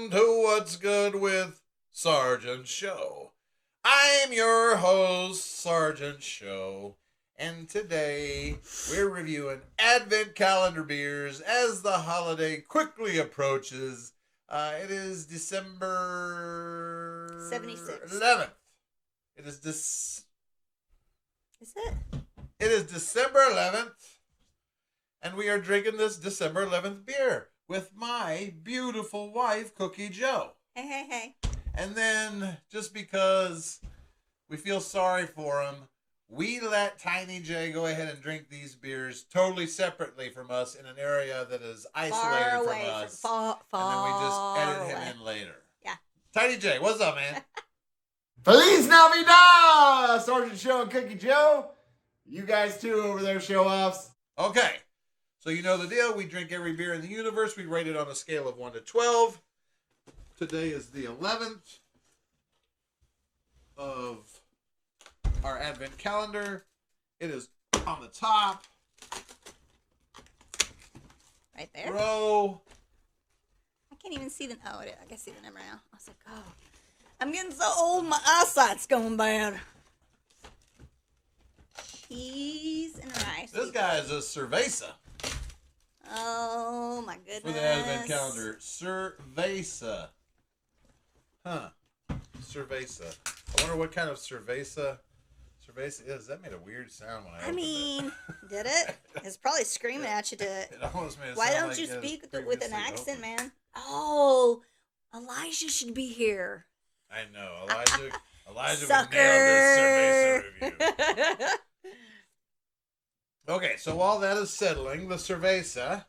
welcome to What's Good with Sergeant Show. I'm your host, Sergeant Show, and today we're reviewing Advent Calendar beers as the holiday quickly approaches. It is December 76. 11th. It is Is it? It is December 11th, and we are drinking this December 11th beer with my beautiful wife, Cookie Joe. Hey. And then, just because we feel sorry for him, we let Tiny J go ahead and drink these beers totally separately from us in an area that is isolated Far from away us. far and then we just edit away. him in later. Yeah. Tiny J, what's up, man? Feliz Navidad, Sergeant Show and Cookie Joe. You guys too over there, show offs. Okay. So you know the deal. We drink every beer in the universe. We rate it on a scale of 1 to 12. Today is the 11th of our Advent calendar. It is on the top Right there. row. I can't even see the. Oh, I can see the number now. I was like, oh, I'm getting so old. My eyesight's going bad. Cheese and rice. This guy is a Cervesa Oh my goodness. for the Advent calendar. Cervesa. Huh. Cervesa. I wonder what kind of Cervesa is. That made a weird sound when I opened mean, it. did it? It's probably screaming at you to. It almost made it Why sound don't like you it was speak with an previously accent, opened. man? Oh, Elijah should be here. I know. Elijah would Sucker. nail this Cervesa review. Okay, so while that is settling, the Cervesa.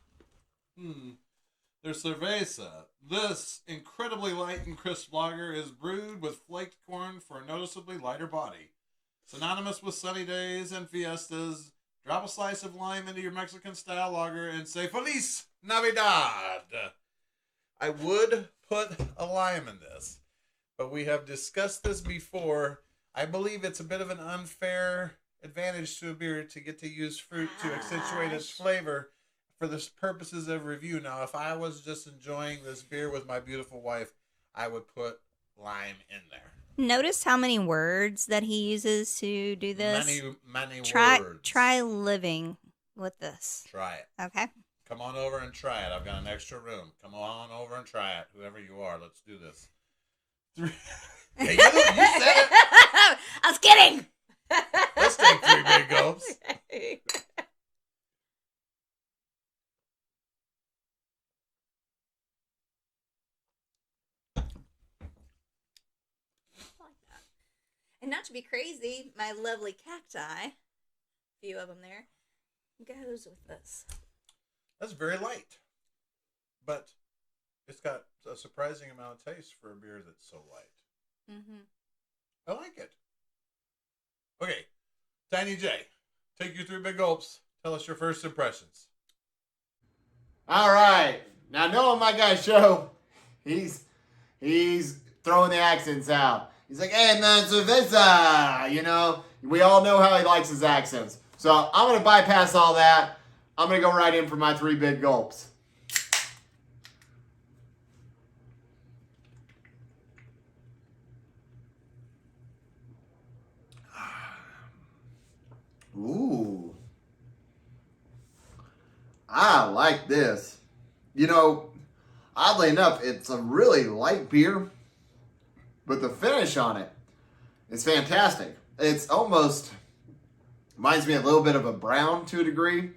There's Cervesa. This incredibly light and crisp lager is brewed with flaked corn for a noticeably lighter body. Synonymous with sunny days and fiestas, drop a slice of lime into your Mexican-style lager and say Feliz Navidad. I would put a lime in this, but we have discussed this before. I believe it's a bit of an unfair advantage to a beer to get to use fruit to accentuate its flavor for the purposes of review. Now, if I was just enjoying this beer with my beautiful wife, I would put lime in there. Notice how many words that he uses to do this. Many words. Try living with this. Try it. Okay. Come on over and try it. I've got an extra room. Come on over and try it. Whoever you are, let's do this. Hey, you said it. I was kidding. Let's take 3 big gulps. And not to be crazy, my lovely cacti, a few of them there, goes with this. That's very light. But it's got a surprising amount of taste for a beer that's so light. Mm-hmm. I like it. Okay, Tiny J, take your 3 big gulps. Tell us your first impressions. All right, now knowing my guy Show, he's throwing the accents out. He's like, hey man, Cerveza, you know, we all know how he likes his accents. So I'm gonna bypass all that. I'm gonna go right in for my 3 big gulps. Ooh. I like this. You know, oddly enough, it's a really light beer, but the finish on it is fantastic. It's almost reminds me a little bit of a brown to a degree.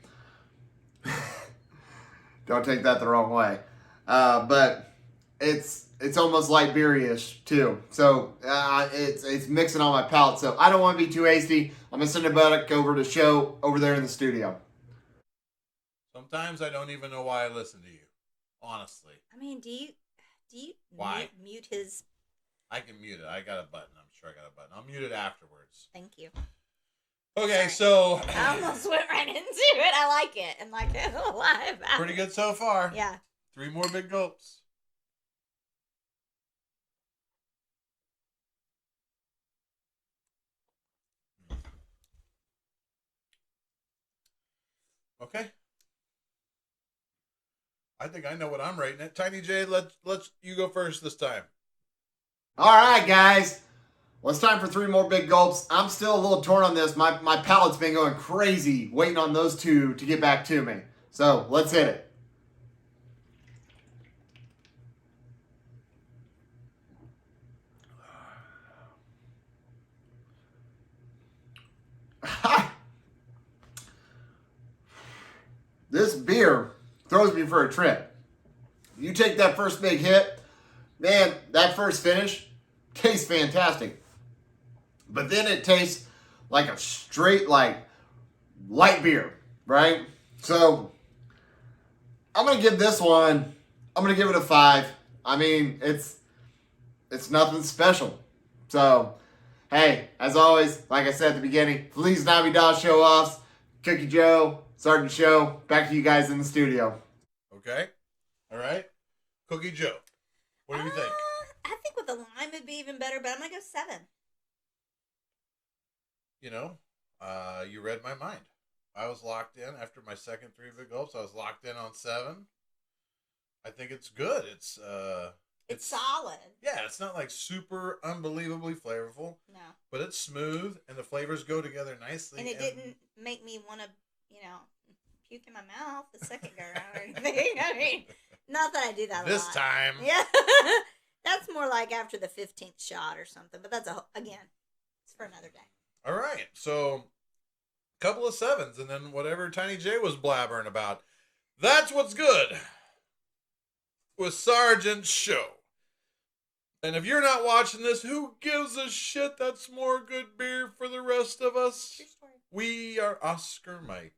Don't take that the wrong way. But it's almost light beer-ish too. So it's mixing on my palate. So I don't want to be too hasty. I'm gonna send it back over to Show over there in the studio. Sometimes I don't even know why I listen to you. Honestly. I mean, do you Why? mute his? I can mute it. I got a button. I'm sure I got a button. I'll mute it afterwards. Thank you. Okay, Sorry. so I almost went right into it. I like it, and like it alive. pretty good so far. Yeah. 3 more big gulps. Okay. I think I know what I'm rating it. Tiny J, let's you go first this time. All right, guys. Well, it's time for 3 more big gulps. I'm still a little torn on this. My palate's been going crazy waiting on those 2 to get back to me. So let's hit it. This beer throws me for a trip. You take that first big hit, man, that first finish tastes fantastic. But then it tastes like a straight, like, light beer, right? So I'm going to give this one, I'm going to give it a 5. I mean, it's nothing special. So, hey, as always, like I said at the beginning, Feliz Navidad show-offs, Cookie Joe, Sergeant Show, back to you guys in the studio. Okay. All right. Cookie Joe. What do you think? I think with the lime it'd be even better, but I'm gonna go 7. You know, you read my mind. I was locked in after my second 3 big gulps. I was locked in on 7. I think it's good. It's solid. Yeah, it's not like super unbelievably flavorful. No. But it's smooth and the flavors go together nicely. And it didn't make me want to, puke in my mouth the second go around or anything. I mean, not that I do that a lot. This time. Yeah. That's more like after the 15th shot or something. But that's, again, it's for another day. All right. So, couple of 7s and then whatever Tiny J was blabbering about. That's what's good with Sergeant Show. And if you're not watching this, who gives a shit? That's more good beer for the rest of us. True story. We are Oscar Mike.